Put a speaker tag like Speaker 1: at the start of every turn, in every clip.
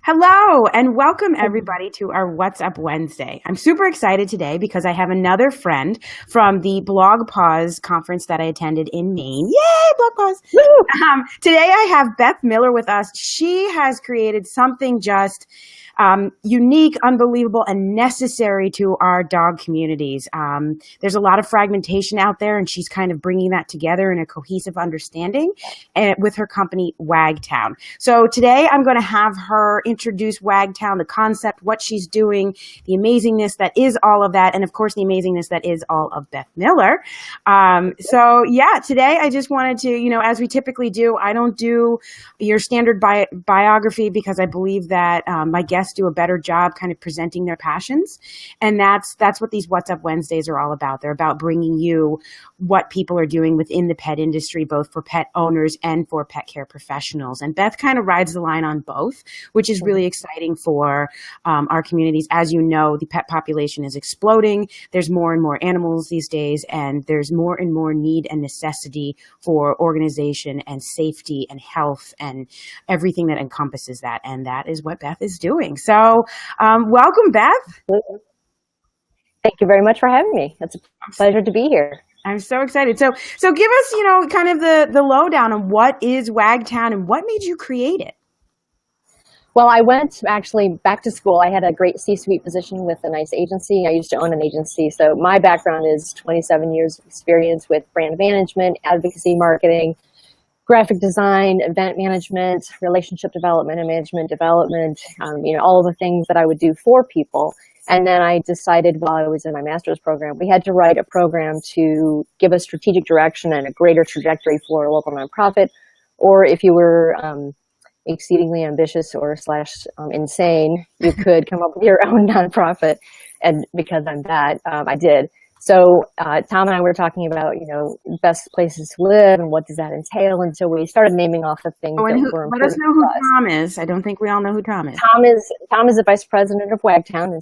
Speaker 1: Hello and welcome everybody to our What's Up Wednesday. I'm super excited today because I have another friend from the Blog Pause conference that I attended in Maine. Yay, Blog Pause! Today I have Beth Miller with us. She has created something just unique, unbelievable, and necessary to our dog communities. There's a lot of fragmentation out there, and she's kind of bringing that together in a cohesive understanding with her company, Wagtown. So today I'm going to have her introduce Wagtown, the concept, what she's doing, the amazingness that is all of that, and of course the amazingness that is all of Beth Miller. Today I just wanted to, as we typically do, I don't do your standard biography because I believe that my guests do a better job kind of presenting their passions. And that's what these What's Up Wednesdays are all about. They're about bringing you what people are doing within the pet industry, both for pet owners and for pet care professionals. And Beth kind of rides the line on both, which is really exciting for our communities. As you know, the pet population is exploding. There's more and more animals these days, and there's more and more need and necessity for organization and safety and health and everything that encompasses that. And that is what Beth is doing. So welcome, Beth.
Speaker 2: Thank you very much for having me. It's a pleasure to be here.
Speaker 1: I'm so excited. So give us, kind of the lowdown on what is Wagtown and what made you create it?
Speaker 2: Well, I went actually back to school. I had a great C-suite position with a nice agency. I used to own an agency. So my background is 27 years of experience with brand management, advocacy, marketing, graphic design, event management, relationship development and management development, all of the things that I would do for people. And then I decided while I was in my master's program, we had to write a program to give us strategic direction and a greater trajectory for a local nonprofit. Or if you were exceedingly ambitious or / insane, you could come up with your own nonprofit. And because I'm that, I did. So Tom and I were talking about, best places to live and what does that entail. And so we started naming off the things that were important.
Speaker 1: Let us know who Tom is. I don't think we all know who Tom is.
Speaker 2: Tom is the vice president of Wagtown and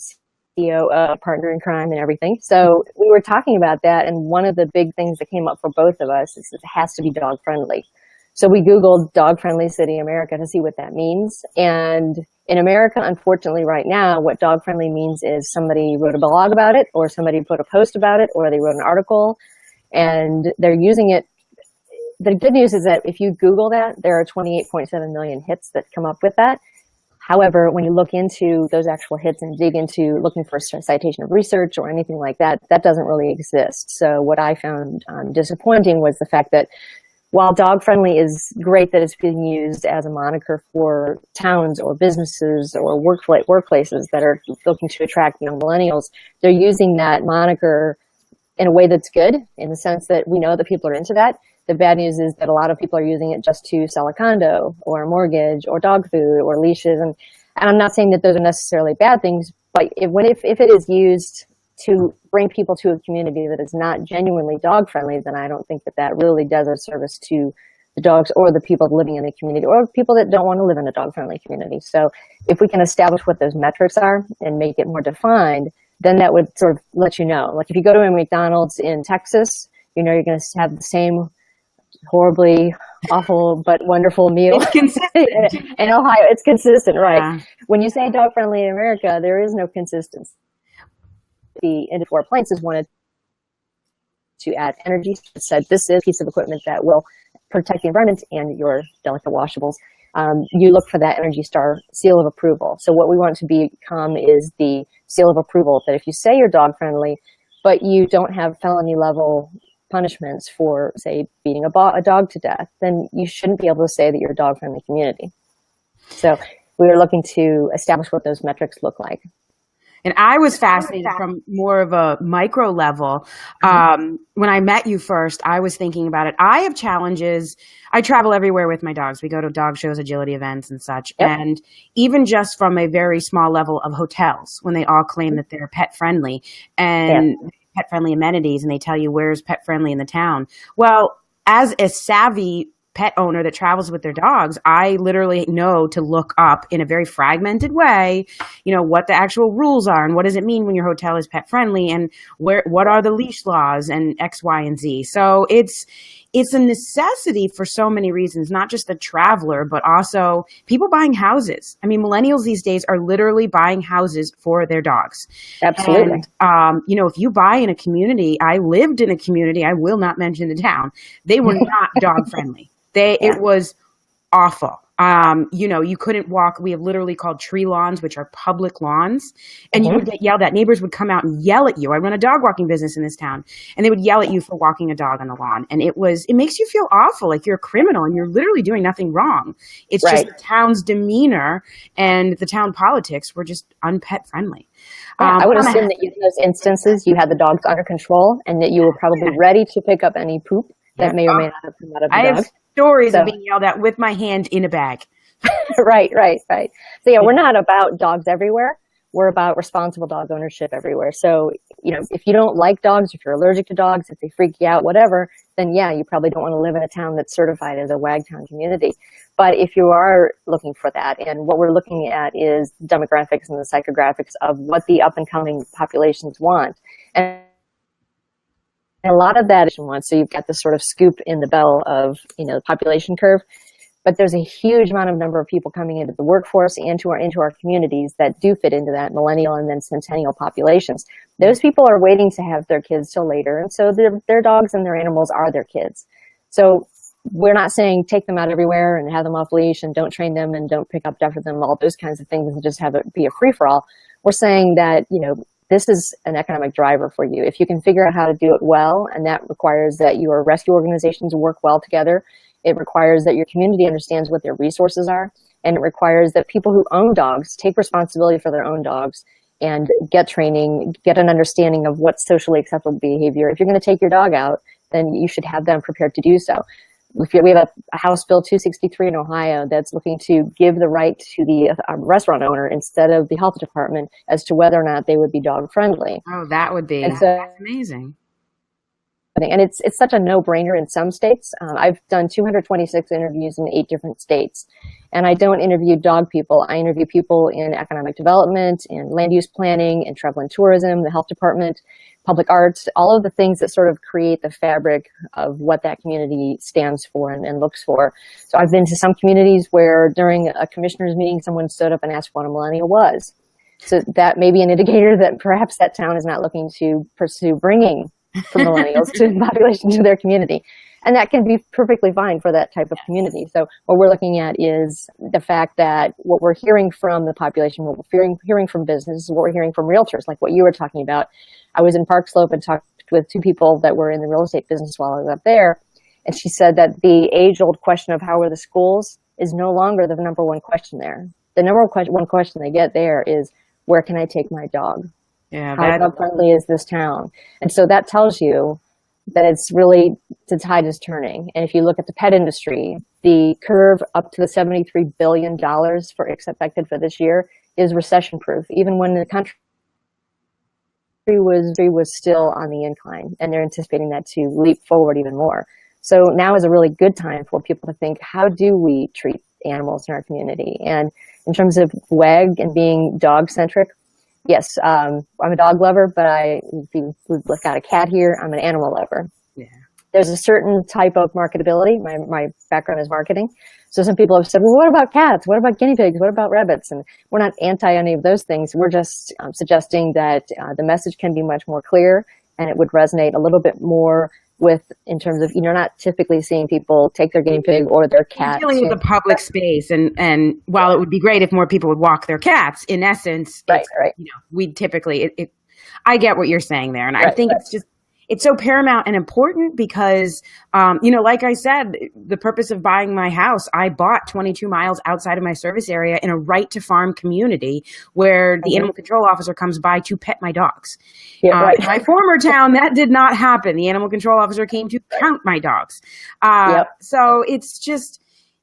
Speaker 2: CEO, partner in crime and everything. So we were talking about that. And one of the big things that came up for both of us is it has to be dog friendly. So we Googled dog friendly city America to see what that means. And in America, unfortunately, right now, what dog friendly means is somebody wrote a blog about it, or somebody put a post about it, or they wrote an article, and they're using it. The good news is that if you Google that, there are 28.7 million hits that come up with that. However, when you look into those actual hits and dig into looking for a citation of research or anything like that, that doesn't really exist. So what I found disappointing was the fact that while dog-friendly is great that it's being used as a moniker for towns or businesses or workplaces that are looking to attract young millennials, they're using that moniker in a way that's good, in the sense that we know that people are into that. The bad news is that a lot of people are using it just to sell a condo or a mortgage or dog food or leashes. And I'm not saying that those are necessarily bad things, but if it is used to bring people to a community that is not genuinely dog friendly, then I don't think that really does a service to the dogs or the people living in the community or people that don't want to live in a dog friendly community. So if we can establish what those metrics are and make it more defined, then that would sort of let you know. Like if you go to a McDonald's in Texas, you're going to have the same horribly awful but wonderful meal.
Speaker 1: It's consistent.
Speaker 2: In Ohio, it's consistent, right?
Speaker 1: Yeah.
Speaker 2: When you say dog friendly in America, there is no consistency. The Four Appliances wanted to add energy. It said this is a piece of equipment that will protect the environment and your delicate washables. You look for that Energy Star seal of approval. So what we want to become is the seal of approval that if you say you're dog friendly, but you don't have felony level punishments for, say, beating a dog to death, then you shouldn't be able to say that you're a dog friendly community. So we were looking to establish what those metrics look like.
Speaker 1: And I was fascinated from more of a micro level. When I met you first, I was thinking about it. I have challenges. I travel everywhere with my dogs. We go to dog shows, agility events and such. Yep. And even just from a very small level of hotels, when they all claim that they're pet friendly and pet friendly amenities, and they tell you where's pet friendly in the town. Well, as a savvy pet owner that travels with their dogs, I literally know to look up in a very fragmented way, what the actual rules are and what does it mean when your hotel is pet friendly and what are the leash laws and X, Y, and Z. So it's a necessity for so many reasons, not just the traveler, but also people buying houses. I mean, millennials these days are literally buying houses for their dogs.
Speaker 2: Absolutely.
Speaker 1: And, if you buy in a community, I lived in a community, I will not mention the town, they were not dog friendly. It was awful. You couldn't walk. We have literally called tree lawns, which are public lawns, and you would get yelled at. Neighbors would come out and yell at you. I run a dog walking business in this town, and they would yell at you for walking a dog on the lawn. And it makes you feel awful, like you're a criminal and you're literally doing nothing wrong. It's just the town's demeanor and the town politics were just unpet friendly.
Speaker 2: Yeah, I would assume that in those instances you had the dogs under control and that you were probably ready to pick up any poop that may or may not have come out of the dog.
Speaker 1: Have stories of being yelled at with my hand in a bag.
Speaker 2: Right. So yeah, we're not about dogs everywhere. We're about responsible dog ownership everywhere. So, if you don't like dogs, if you're allergic to dogs, if they freak you out, whatever, then yeah, you probably don't want to live in a town that's certified as a Wagtown community. But if you are looking for that, and what we're looking at is demographics and the psychographics of what the up and coming populations want. And a lot of that is wants. So you've got this sort of scoop in the bell of, the population curve. But there's a huge number of people coming into the workforce and into our communities that do fit into that millennial and then centennial populations. Those people are waiting to have their kids till later, and so their dogs and their animals are their kids. So we're not saying take them out everywhere and have them off leash and don't train them and don't pick up after them, all those kinds of things, and just have it be a free-for-all. We're saying that, this is an economic driver for you. If you can figure out how to do it well, and that requires that your rescue organizations work well together, it requires that your community understands what their resources are, and it requires that people who own dogs take responsibility for their own dogs and get training, get an understanding of what's socially acceptable behavior. If you're going to take your dog out, then you should have them prepared to do so. We have a House Bill 263 in Ohio that's looking to give the right to the restaurant owner instead of the health department as to whether or not they would be dog friendly.
Speaker 1: Oh, that would be that's amazing.
Speaker 2: And it's such a no-brainer in some states. I've done 226 interviews in 8 different states. And I don't interview dog people. I interview people in economic development, in land use planning, in travel and tourism, the health department, public arts, all of the things that sort of create the fabric of what that community stands for and looks for. So I've been to some communities where during a commissioner's meeting, someone stood up and asked what a millennial was. So that may be an indicator that perhaps that town is not looking to pursue bringing for millennials to the population to their community. And that can be perfectly fine for that type of community. So what we're looking at is the fact that what we're hearing from the population, what we're hearing from businesses, what we're hearing from realtors, like what you were talking about. I was in Park Slope and talked with 2 people that were in the real estate business while I was up there. And she said that the age-old question of how are the schools is no longer the number one question there. The number one question they get there is, where can I take my dog?
Speaker 1: Yeah,
Speaker 2: how dog friendly is this town? And so that tells you that it's really, the tide is turning. And if you look at the pet industry, the curve up to the $73 billion expected for this year is recession proof, even when the country was still on the incline, and they're anticipating that to leap forward even more. So now is a really good time for people to think, how do we treat animals in our community? And in terms of WAG and being dog centric, yes, I'm a dog lover, but we've got a cat here, I'm an animal lover.
Speaker 1: Yeah.
Speaker 2: There's a certain type of marketability. My background is marketing. So some people have said, well, what about cats? What about guinea pigs? What about rabbits? And we're not anti any of those things. We're just suggesting that the message can be much more clear, and it would resonate a little bit more with, in terms of, you're not typically seeing people take their guinea pig or their cat.
Speaker 1: You're dealing with a public space, and while it would be great if more people would walk their cats, in essence,
Speaker 2: right.
Speaker 1: We typically, I get what you're saying there, and I think it's so paramount and important because, like I said, the purpose of buying my house, I bought 22 miles outside of my service area in a right to farm community where the animal control officer comes by to pet my dogs. Yeah, in my former town, that did not happen. The animal control officer came to count my dogs. So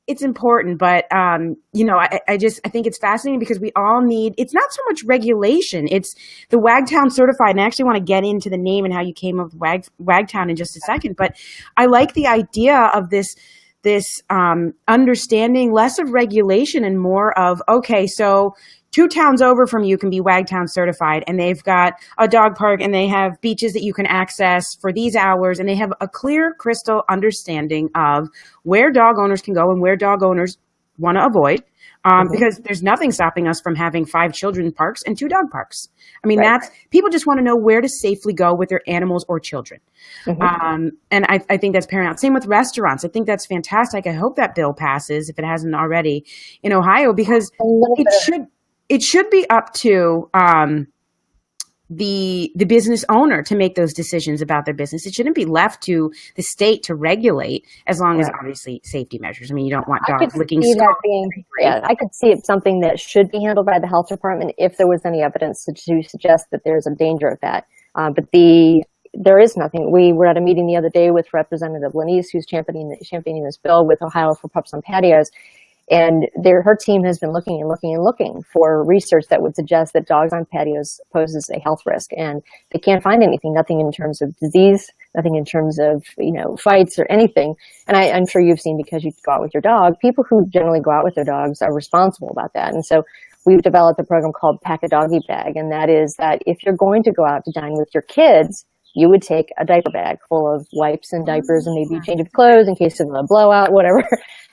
Speaker 1: it's important, but I think it's fascinating because we all need, it's not so much regulation, it's the Wagtown certified, and I actually want to get into the name and how you came up with Wagtown in just a second, but I like the idea of this understanding, less of regulation and more of, okay, so 2 towns over from you can be Wagtown certified, and they've got a dog park, and they have beaches that you can access for these hours, and they have a clear crystal understanding of where dog owners can go and where dog owners want to avoid. Because there's nothing stopping us from having 5 children parks and 2 dog parks. I mean, people just want to know where to safely go with their animals or children. And I think that's paramount. Same with restaurants. I think that's fantastic. I hope that bill passes, if it hasn't already, in Ohio, because it should be up to the business owner to make those decisions about their business. It shouldn't be left to the state to regulate, as long as obviously safety measures. I mean, you don't want dogs licking skulls.
Speaker 2: I could see it something that should be handled by the health department if there was any evidence to suggest that there's a danger of that. But there is nothing. We were at a meeting the other day with Representative Lanise, who's championing this bill with Ohio for Pups on Patios. And her team has been looking for research that would suggest that dogs on patios poses a health risk. And they can't find anything, nothing in terms of disease, nothing in terms of, fights or anything. And I'm sure you've seen, because you go out with your dog, people who generally go out with their dogs are responsible about that. And so we've developed a program called Pack a Doggy Bag. And that is that if you're going to go out to dine with your kids, you would take a diaper bag full of wipes and diapers and maybe a change of clothes in case of a blowout, whatever.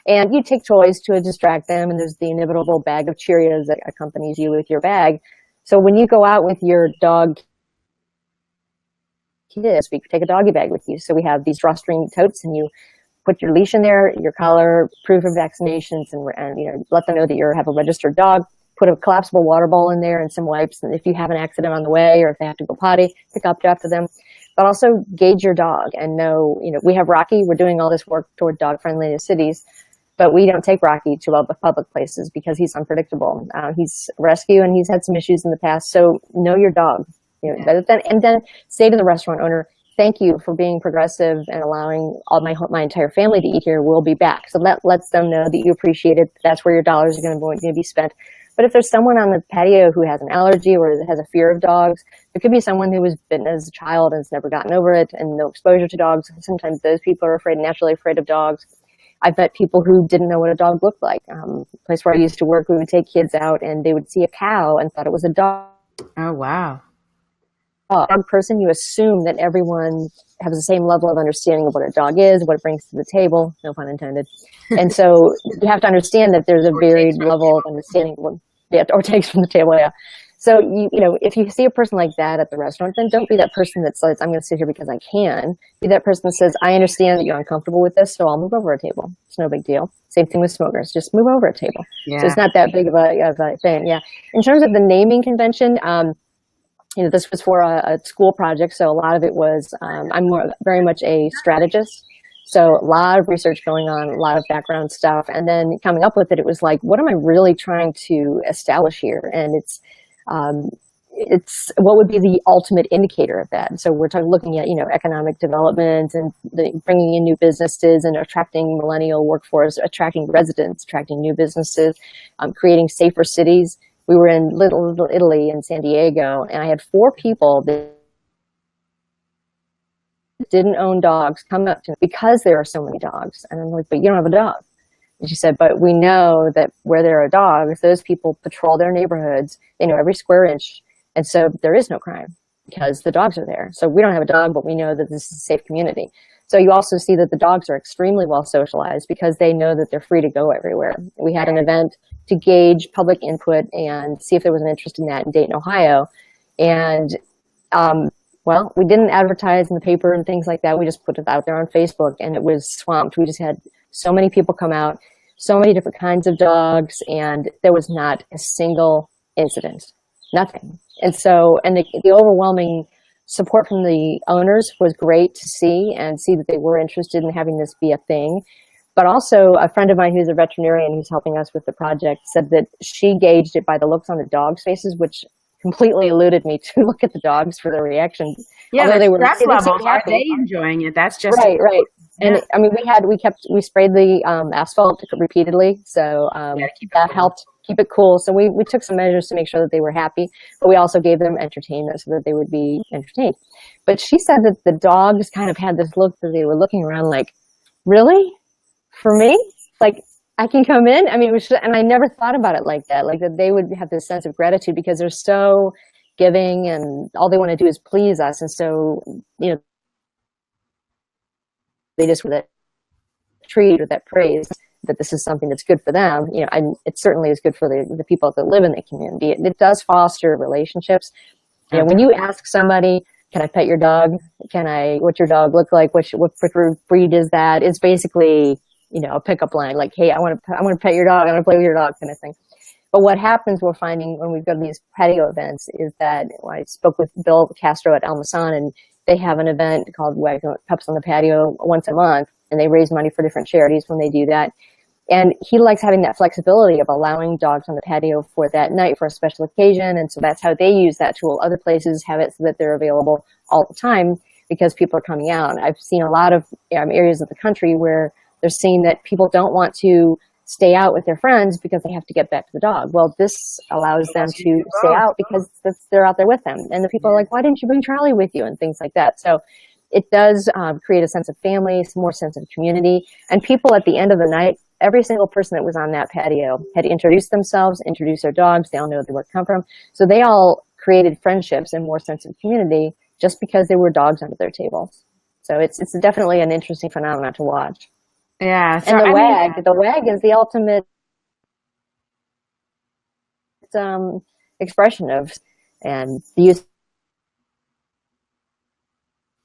Speaker 2: And you take toys to distract them. And there's the inevitable bag of Cheerios that accompanies you with your bag. So when you go out with your dog kids, we take a doggy bag with you. So we have these drawstring totes, and you put your leash in there, your collar, proof of vaccinations, and let them know that you have a registered dog. Put a collapsible water bowl in there and some wipes. And if you have an accident on the way, or if they have to go potty, pick up after them. But also gauge your dog and know, we have Rocky. We're doing all this work toward dog-friendliness cities, but we don't take Rocky to all the public places because he's unpredictable. He's a rescue, and he's had some issues in the past. So know your dog. And then say to the restaurant owner, thank you for being progressive and allowing all my entire family to eat here. We'll be back. So that lets them know that you appreciate it. That's where your dollars are going to be spent. But if there's someone on the patio who has an allergy or has a fear of dogs, there could be someone who was bitten as a child and has never gotten over it, and no exposure to dogs. Sometimes those people are naturally afraid of dogs. I've met people who didn't know what a dog looked like. The place where I used to work, we would take kids out and they would see a cow and thought it was a dog.
Speaker 1: Oh, wow.
Speaker 2: Dog person, you assume that everyone has the same level of understanding of what a dog is, what it brings to the table, no pun intended. And so you have to understand that there's a varied level of understanding of what takes from the table, So, if you see a person like that at the restaurant, then don't be that person that says, I'm going to sit here because I can. Be that person that says, I understand that you're uncomfortable with this, so I'll move over a table. It's no big deal. Same thing with smokers. Just move over a table. Yeah. So it's not that big of a thing. Yeah. In terms of the naming convention, this was for a school project. So a lot of it was, I'm very much a strategist. So a lot of research going on, a lot of background stuff. And then coming up with it, it was like, what am I really trying to establish here? And it's what would be the ultimate indicator of that. And so we're looking at, economic development and bringing in new businesses and attracting millennial workforce, attracting residents, attracting new businesses, creating safer cities. We were in Little Italy in San Diego, and I had 4 people that didn't own dogs come up to me because there are so many dogs. And I'm like, but you don't have a dog. And she said, but we know that where there are dogs, those people patrol their neighborhoods. They know every square inch. And so there is no crime because the dogs are there. So we don't have a dog, but we know that this is a safe community. So you also see that the dogs are extremely well socialized because they know that they're free to go everywhere. We had an event to gauge public input and see if there was an interest in that in Dayton, Ohio. And, we didn't advertise in the paper and things like that. We just put it out there on Facebook, and it was swamped. We just had so many people come out, so many different kinds of dogs, and there was not a single incident, nothing. And so, the overwhelming support from the owners was great to see that they were interested in having this be a thing. But also a friend of mine who's a veterinarian who's helping us with the project said that she gauged it by the looks on the dogs' faces, which completely eluded me to look at the dogs for their reactions.
Speaker 1: Yeah, although they were stress levels. Are they enjoying it? That's just
Speaker 2: right. And yeah. I mean, we sprayed the asphalt repeatedly, so that helped keep it cool. So we took some measures to make sure that they were happy, but we also gave them entertainment so that they would be entertained. But she said that the dogs kind of had this look that they were looking around like, really? For me? Like, I can come in. I mean, and I never thought about it like that they would have this sense of gratitude because they're so giving and all they want to do is please us. And so, you know, they just with that treat or that praise that this is something that's good for them, you know, and it certainly is good for the people that live in the community. It does foster relationships. You know, when you ask somebody, can I pet your dog? What's your dog look like? What breed is that? It's basically, you know, a pickup line, like, hey, I want to pet your dog. I want to play with your dog, kind of thing. But what happens, we're finding when we go to these patio events is that I spoke with Bill Castro at El Masan, and they have an event called Wagtown Pups on the Patio once a month, and they raise money for different charities when they do that. And he likes having that flexibility of allowing dogs on the patio for that night for a special occasion. And so that's how they use that tool. Other places have it so that they're available all the time because people are coming out. I've seen a lot of areas of the country where they're seeing that people don't want to stay out with their friends because they have to get back to the dog. Well, this allows them to stay out because they're out there with them. And the people are like, why didn't you bring Charlie with you? And things like that. So it does create a sense of family, more sense of community. And people at the end of the night, every single person that was on that patio had introduced themselves, introduced their dogs. They all know where they come from. So they all created friendships and more sense of community just because there were dogs under their table. So it's definitely an interesting phenomenon to watch.
Speaker 1: Yeah. So
Speaker 2: and the wag is the ultimate expression of, and the use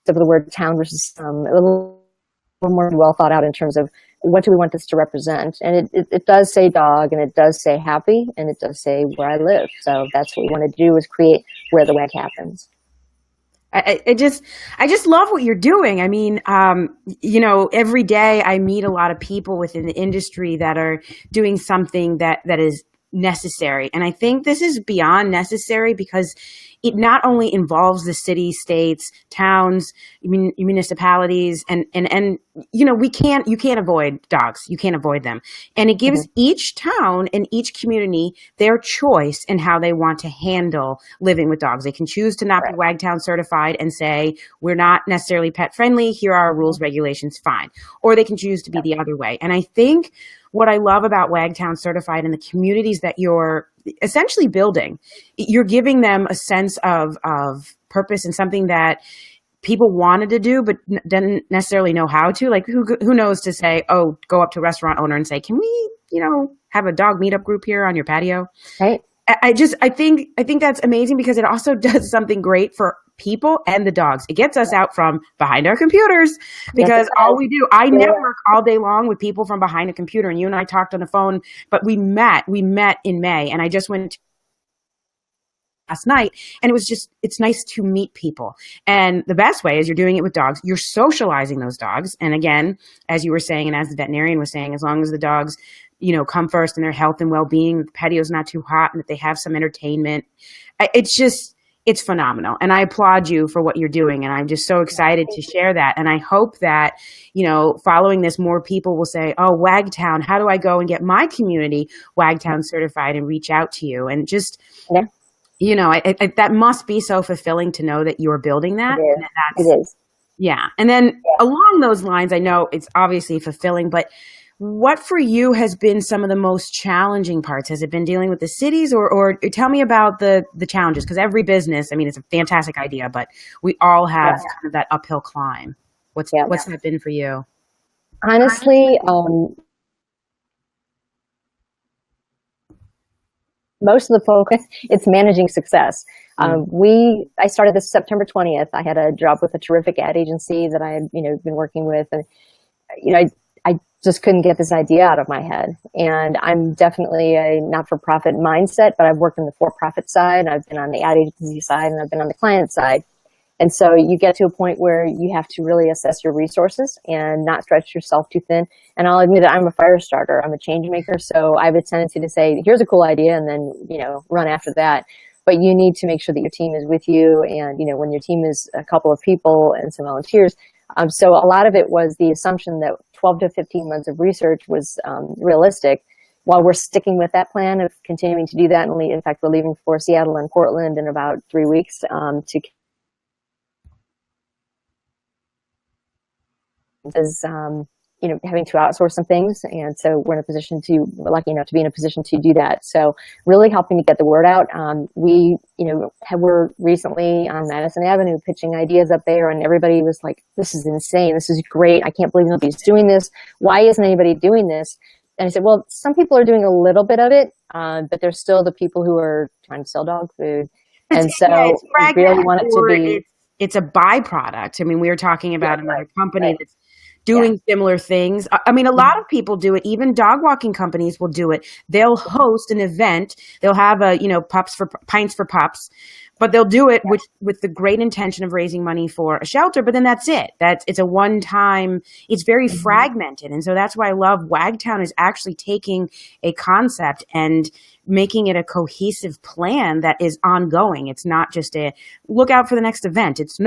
Speaker 2: of the word town versus a little more well thought out in terms of what do we want this to represent. And it does say dog, and it does say happy, and it does say where I live. So that's what we want to do, is create where the wag happens.
Speaker 1: I just love what you're doing. I mean, you know, every day I meet a lot of people within the industry that are doing something that is necessary. And I think this is beyond necessary because it not only involves the city, states, towns, municipalities, and you know, you can't avoid dogs. You can't avoid them. And it gives each town and each community their choice in how they want to handle living with dogs. They can choose to not be Wagtown certified and say, we're not necessarily pet friendly. Here are our rules, regulations, fine. Or they can choose to be the other way. And I think what I love about Wagtown certified and the communities that you're essentially building, you're giving them a sense of purpose and something that people wanted to do, but didn't necessarily know how to. Like, who knows to say, oh, go up to a restaurant owner and say, can we, you know, have a dog meetup group here on your patio?
Speaker 2: Right.
Speaker 1: I think that's amazing because it also does something great for people and the dogs. It gets us out from behind our computers because all we do, I network all day long with people from behind a computer, and you and I talked on the phone, but we met in May, and I just went last night, and it's nice to meet people. And the best way is you're doing it with dogs. You're socializing those dogs. And again, as you were saying, and as the veterinarian was saying, as long as the dogs, you know, come first in their health and well-being, the patio's not too hot, and that they have some entertainment. It's phenomenal. And I applaud you for what you're doing. And I'm just so excited to share that. And I hope that, you know, following this, more people will say, oh, Wagtown, how do I go and get my community Wagtown certified and reach out to you? And just, you know, that must be so fulfilling to know that you're building that.
Speaker 2: It is.
Speaker 1: Yeah. And then along those lines, I know it's obviously fulfilling, but what for you has been some of the most challenging parts? Has it been dealing with the cities, or tell me about the challenges? Because every business, I mean, it's a fantastic idea, but we all have kind of that uphill climb. What's that been for you?
Speaker 2: Honestly, most of the focus, it's managing success. I started this September 20th. I had a job with a terrific ad agency that I had, you know, been working with, and you know, I just couldn't get this idea out of my head. And I'm definitely a not-for-profit mindset, but I've worked on the for-profit side, I've been on the ad agency side, and I've been on the client side. And so you get to a point where you have to really assess your resources and not stretch yourself too thin. And I'll admit that I'm a fire starter. I'm a change maker. So I have a tendency to say, here's a cool idea, and then, you know, run after that. But you need to make sure that your team is with you. And, you know, when your team is a couple of people and some volunteers. So a lot of it was the assumption that 12 to 15 months of research was realistic. While we're sticking with that plan of continuing to do that, and in fact, we're leaving for Seattle and Portland in about 3 weeks to having to outsource some things. And so we're lucky enough to be in a position to do that. So really helping to get the word out. We're recently on Madison Avenue pitching ideas up there, and everybody was like, this is insane. This is great. I can't believe nobody's doing this. Why isn't anybody doing this? And I said, well, some people are doing a little bit of it, but there's still the people who are trying to sell dog food. And so we really want it to be...
Speaker 1: It's a byproduct. I mean, we were talking about another company that's doing similar things. I mean, a lot of people do it. Even dog walking companies will do it. They'll host an event. They'll have pints for pups, but they'll do it with the great intention of raising money for a shelter. But then that's it. It's a one-time. It's very fragmented, and so that's why I love Wagtown is actually taking a concept and making it a cohesive plan that is ongoing. It's not just a look out for the next event. It's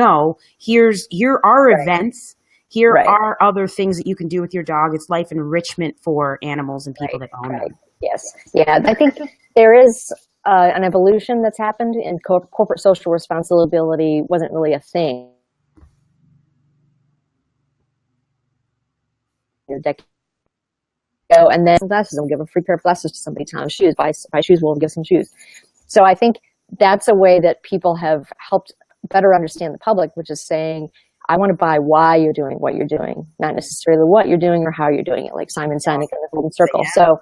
Speaker 1: here are events. Here are other things that you can do with your dog. It's life enrichment for animals and people that own them.
Speaker 2: Yes. Yeah. I think there is an evolution that's happened, and corporate social responsibility wasn't really a thing. And then glasses, we'll give a free pair of glasses to somebody. Time shoes, buy shoes, we'll give some shoes. So I think that's a way that people have helped better understand the public, which is saying, I want to buy why you're doing what you're doing, not necessarily what you're doing or how you're doing it, like Simon Sinek in the Golden Circle. Yeah. So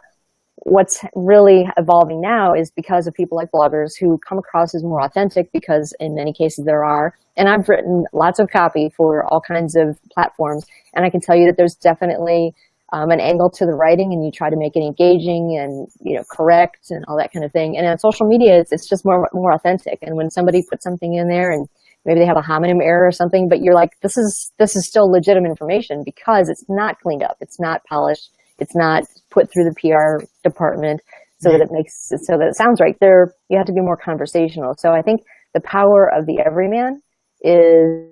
Speaker 2: what's really evolving now is because of people like bloggers who come across as more authentic, because in many cases there are, and I've written lots of copy for all kinds of platforms, and I can tell you that there's definitely an angle to the writing, and you try to make it engaging and correct and all that kind of thing. And on social media, it's just more authentic. And when somebody puts something in there and maybe they have a homonym error or something, but you're like, this is still legitimate information because it's not cleaned up, it's not polished, it's not put through the PR department so that it sounds right. You have to be more conversational. So I think the power of the everyman is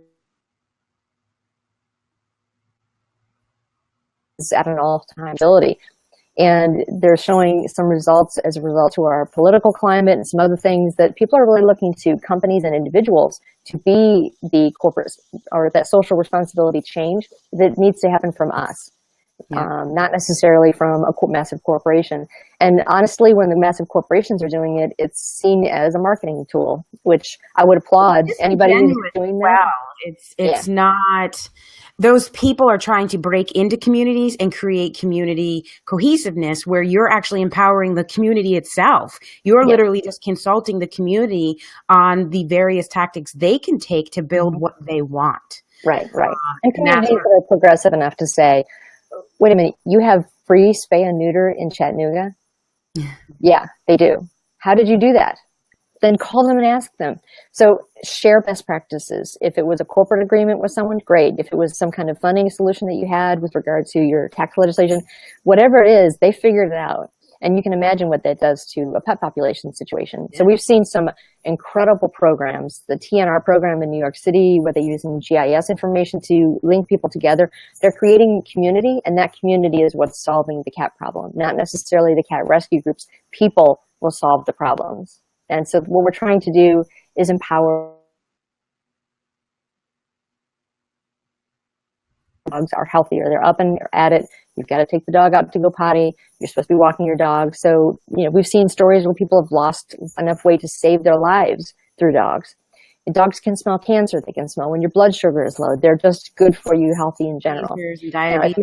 Speaker 2: at an all-time ability. And they're showing some results as a result to our political climate and some other things that people are really looking to companies and individuals to be the corporate or that social responsibility change that needs to happen from us. Not necessarily from a massive corporation. And honestly, when the massive corporations are doing it, it's seen as a marketing tool, which I would applaud anybody who's doing that.
Speaker 1: Wow, it's not. Those people are trying to break into communities and create community cohesiveness where you're actually empowering the community itself. You're literally just consulting the community on the various tactics they can take to build what they want.
Speaker 2: Right. And communities that are progressive enough to say, wait a minute, you have free spay and neuter in Chattanooga? Yeah, they do. How did you do that? Then call them and ask them. So share best practices. If it was a corporate agreement with someone, great. If it was some kind of funding solution that you had with regard to your tax legislation, whatever it is, they figured it out. And you can imagine what that does to a pet population situation. So we've seen some incredible programs, the TNR program in New York City, where they're using GIS information to link people together. They're creating community, and that community is what's solving the cat problem, not necessarily the cat rescue groups. People will solve the problems. And so what we're trying to do is empower dogs are healthier. They're up and at it. You've got to take the dog out to go potty. You're supposed to be walking your dog. So, we've seen stories where people have lost enough weight to save their lives through dogs. And dogs can smell cancer. They can smell when your blood sugar is low. They're just good for you, healthy in general. If you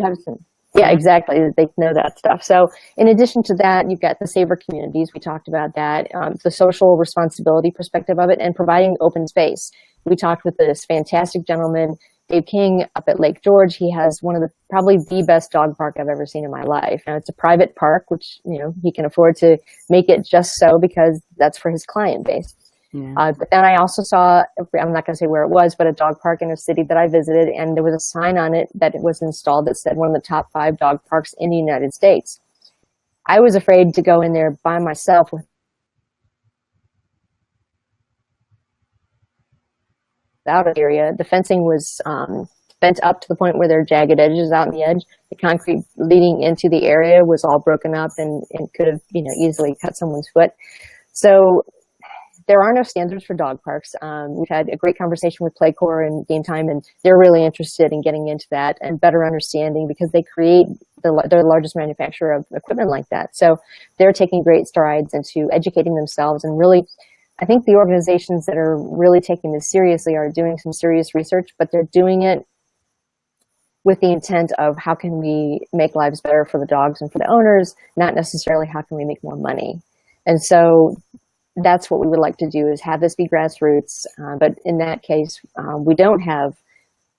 Speaker 2: have some, yeah, exactly. They know that stuff. So in addition to that, you've got the saver communities. We talked about that, the social responsibility perspective of it, and providing open space. We talked with this fantastic gentleman, Dave King, up at Lake George. He has probably the best dog park I've ever seen in my life. Now, it's a private park, which, he can afford to make it just so because that's for his client base. Yeah. But then I also saw, I'm not going to say where it was, but a dog park in a city that I visited, and there was a sign on it that was installed that said one of the top 5 dog parks in the United States. I was afraid to go in there by myself without an area. The fencing was bent up to the point where there are jagged edges out on the edge. The concrete leading into the area was all broken up and could have, easily cut someone's foot. So there are no standards for dog parks. We've had a great conversation with Playcore and Game Time, and they're really interested in getting into that and better understanding, because they create they're the largest manufacturer of equipment like that. So they're taking great strides into educating themselves, and really, I think the organizations that are really taking this seriously are doing some serious research, but they're doing it with the intent of how can we make lives better for the dogs and for the owners, not necessarily how can we make more money. And so that's what we would like to do, is have this be grassroots. But in that case, we don't have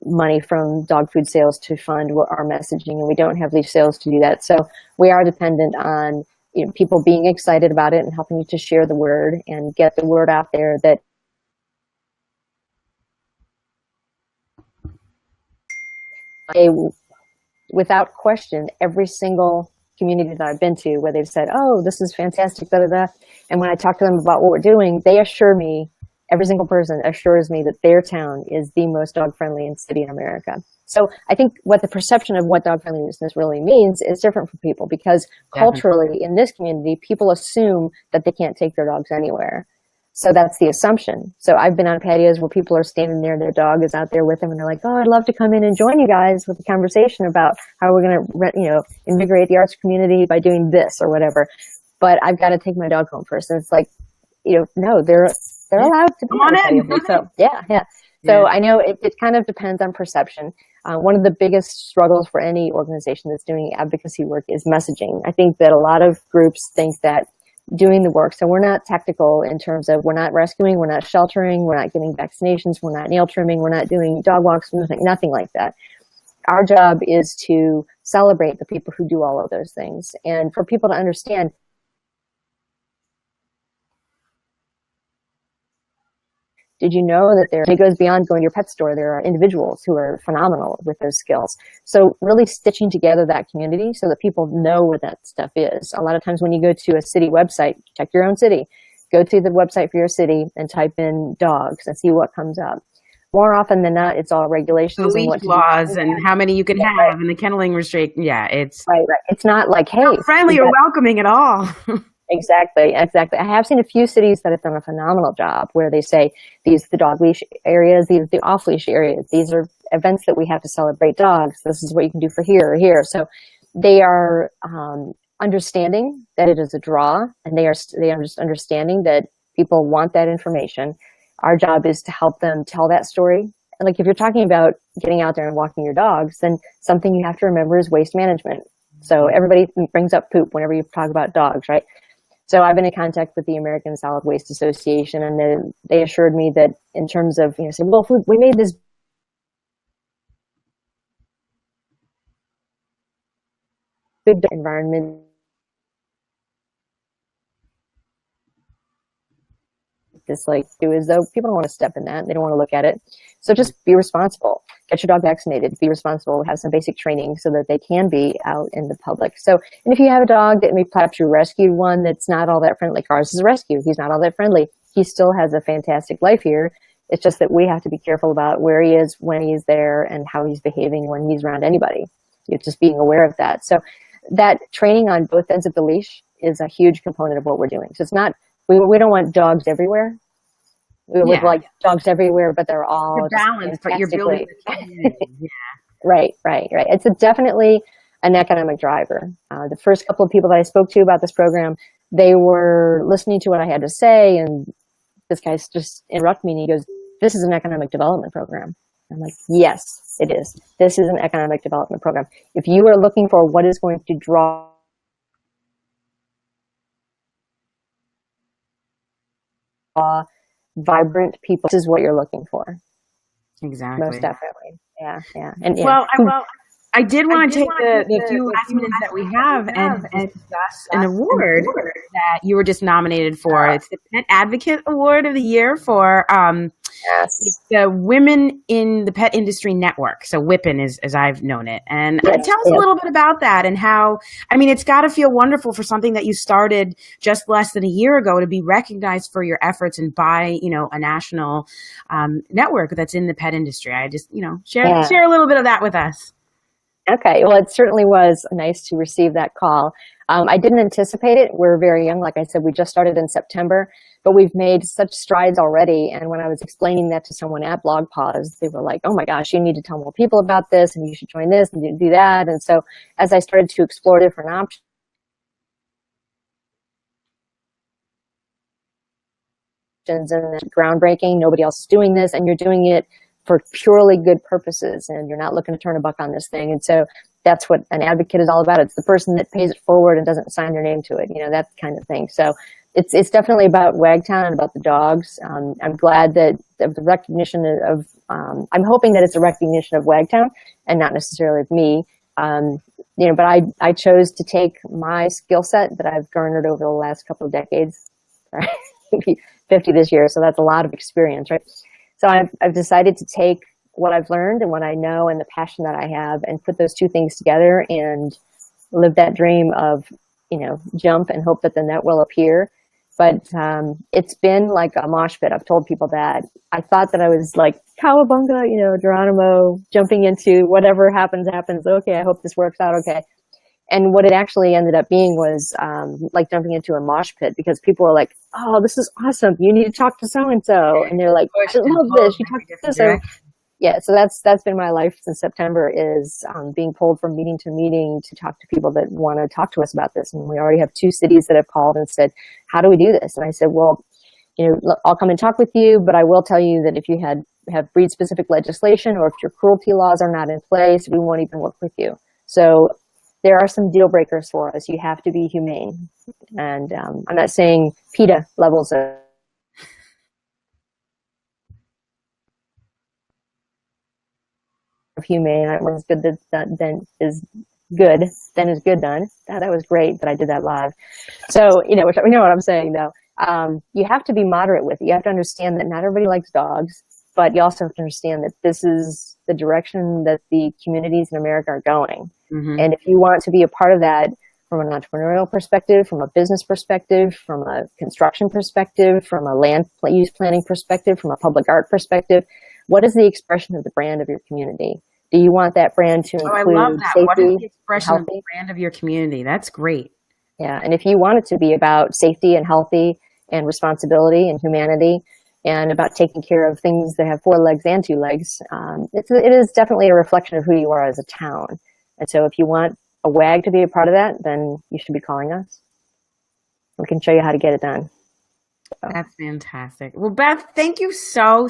Speaker 2: money from dog food sales to fund our messaging, and we don't have leash sales to do that. So we are dependent on people being excited about it and helping you to share the word and get the word out there that without question, every single community that I've been to where they've said, oh, this is fantastic, da, da, da. And when I talk to them about what we're doing, they assure me, every single person assures me that their town is the most dog-friendly city in America. So I think what the perception of what dog-friendliness really means is different for people, because culturally in this community, people assume that they can't take their dogs anywhere. So that's the assumption. So I've been on patios where people are standing there, their dog is out there with them, and they're like, oh, I'd love to come in and join you guys with a conversation about how we're going to, invigorate the arts community by doing this or whatever. But I've got to take my dog home first. And it's like, no, they're allowed to be on it. So yeah. So I know it kind of depends on perception. One of the biggest struggles for any organization that's doing advocacy work is messaging. I think that a lot of groups think that doing the work, so we're not tactical in terms of we're not rescuing, we're not sheltering, we're not giving vaccinations, we're not nail trimming, we're not doing dog walks, nothing like that. Our job is to celebrate the people who do all of those things, and for people to understand did you know that it goes beyond going to your pet store? There are individuals who are phenomenal with those skills. So really stitching together that community so that people know where that stuff is. A lot of times when you go to a city website, check your own city, go to the website for your city and type in dogs and see what comes up. More often than not, it's all regulations
Speaker 1: and what laws and how many you can have and the kenneling restriction. Yeah, it's
Speaker 2: right. It's not like, hey,
Speaker 1: not friendly or welcoming at all.
Speaker 2: Exactly. I have seen a few cities that have done a phenomenal job where they say these are the dog leash areas, these are the off leash areas, these are events that we have to celebrate dogs. This is what you can do for here or here. So they are understanding that it is a draw, and they are just understanding that people want that information. Our job is to help them tell that story. And like if you're talking about getting out there and walking your dogs, then something you have to remember is waste management. So everybody brings up poop whenever you talk about dogs, right? So I've been in contact with the American Solid Waste Association, and they assured me that in terms of, say, well, if we made this big environment, just like do as though people don't want to step in that. They don't want to look at it. So just be responsible. Get your dog vaccinated. Be responsible. Have some basic training so that they can be out in the public. So, and if you have a dog that maybe perhaps you rescued one that's not all that friendly, ours is a rescue. He's not all that friendly. He still has a fantastic life here. It's just that we have to be careful about where he is, when he's there, and how he's behaving when he's around anybody. You're just being aware of that. So that training on both ends of the leash is a huge component of what we're doing. So it's not, we don't want dogs everywhere. We would like dogs everywhere, but they're all
Speaker 1: balanced, but you're building the community.
Speaker 2: Right. It's definitely an economic driver. The first couple of people that I spoke to about this program, they were listening to what I had to say, and this guy just interrupted me and he goes, this is an economic development program. I'm like, yes, it is. This is an economic development program. If you are looking for what is going to draw vibrant people, this is what you're looking for.
Speaker 1: Exactly.
Speaker 2: Most definitely. Yeah. And
Speaker 1: well, I did want to take the few last minutes that we have and discuss an award that you were just nominated for. It's the Pet Advocate Award of the Year for it's the Women in the Pet Industry Network. So WIPIN as I've known it. And tell us a little bit about that and how, I mean, it's got to feel wonderful for something that you started just less than a year ago to be recognized for your efforts and by, a national network that's in the pet industry. I just, share a little bit of that with us.
Speaker 2: Okay, well, it certainly was nice to receive that call. I didn't anticipate it. We're very young. Like I said, we just started in September, but we've made such strides already. And when I was explaining that to someone at Blog Pause, they were like, oh my gosh, you need to tell more people about this, and you should join this and do that. And so as I started to explore different options, and it's groundbreaking, nobody else is doing this, and you're doing it for purely good purposes, and you're not looking to turn a buck on this thing. And so that's what an advocate is all about. It's the person that pays it forward and doesn't sign their name to it, that kind of thing. So it's definitely about Wagtown and about the dogs. I'm glad that the recognition of, I'm hoping that it's a recognition of Wagtown and not necessarily of me. But I chose to take my skill set that I've garnered over the last couple of decades, right? 50 this year, so that's a lot of experience, right? So I've decided to take what I've learned and what I know and the passion that I have and put those two things together and live that dream of, jump and hope that the net will appear. But it's been like a mosh pit. I've told people that. I thought that I was like cowabunga, Geronimo, jumping into whatever happens. Okay, I hope this works out okay. And what it actually ended up being was like jumping into a mosh pit, because people were like, oh, this is awesome. You need to talk to so-and-so. And they're like, I love this. You talk to so-and-so. Yeah, so that's been my life since September, is being pulled from meeting to meeting to talk to people that want to talk to us about this. And we already have 2 cities that have called and said, how do we do this? And I said, well, I'll come and talk with you, but I will tell you that if you have breed-specific legislation or if your cruelty laws are not in place, we won't even work with you. So there are some deal breakers for us. You have to be humane. And I'm not saying PETA levels of humane. When it's good then is good, then is good done. That was great that I did that live. So, you know what I'm saying though. You have to be moderate with it. You have to understand that not everybody likes dogs, but you also have to understand that this is the direction that the communities in America are going. Mm-hmm. And if you want to be a part of that from an entrepreneurial perspective, from a business perspective, from a construction perspective, from a land use planning perspective, from a public art perspective, what is the expression of the brand of your community? Do you want that brand to include
Speaker 1: I love that.
Speaker 2: safety,
Speaker 1: what is the expression of the brand of your community? That's great.
Speaker 2: Yeah, and if you want it to be about safety and healthy and responsibility and humanity and about taking care of things that have 4 legs and 2 legs, it is definitely a reflection of who you are as a town. And so if you want a WAG to be a part of that, then you should be calling us. We can show you how to get it done. So.
Speaker 1: That's fantastic. Well, Beth, thank you so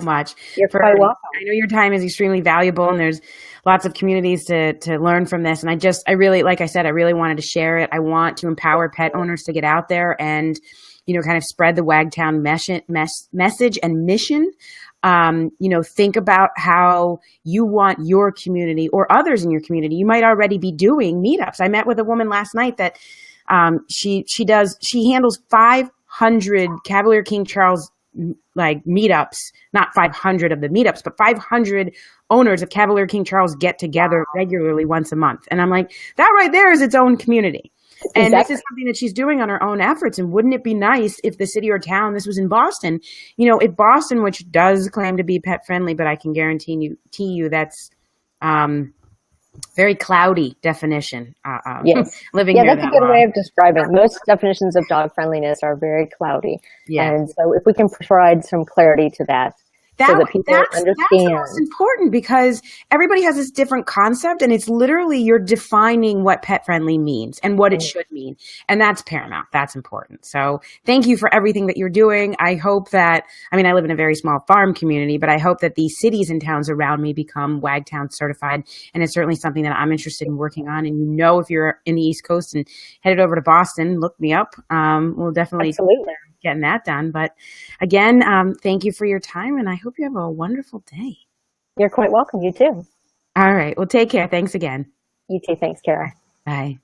Speaker 1: much.
Speaker 2: You're quite welcome.
Speaker 1: I know your time is extremely valuable, and there's lots of communities to learn from this. And I really, like I said, I really wanted to share it. I want to empower pet owners to get out there and, kind of spread the Wagtown message and mission. Think about how you want your community or others in your community. You might already be doing meetups. I met with a woman last night that she handles 500 Cavalier King Charles meetups, not 500 of the meetups, but 500 owners of Cavalier King Charles get together regularly once a month. And I'm like, that right there is its own community. And This is something that she's doing on her own efforts. And wouldn't it be nice if the city or town, this was in Boston, if Boston, which does claim to be pet friendly, but I can guarantee you that's very cloudy definition.
Speaker 2: Yes.
Speaker 1: Living
Speaker 2: that's a good way of describing it. Most definitions of dog friendliness are very cloudy. Yeah. And so if we can provide some clarity to that, so that people understand. That's the most
Speaker 1: important, because everybody has this different concept, and it's literally you're defining what pet friendly means and what it should mean. And that's paramount. That's important. So thank you for everything that you're doing. I hope that, I live in a very small farm community, but I hope that these cities and towns around me become Wagtown certified. And it's certainly something that I'm interested in working on. And if you're in the East Coast and headed over to Boston, look me up. We'll definitely getting that done. But again, thank you for your time, and I hope you have a wonderful day.
Speaker 2: You're quite welcome. You too.
Speaker 1: All right. Well, take care. Thanks again.
Speaker 2: You too. Thanks, Kara.
Speaker 1: Bye.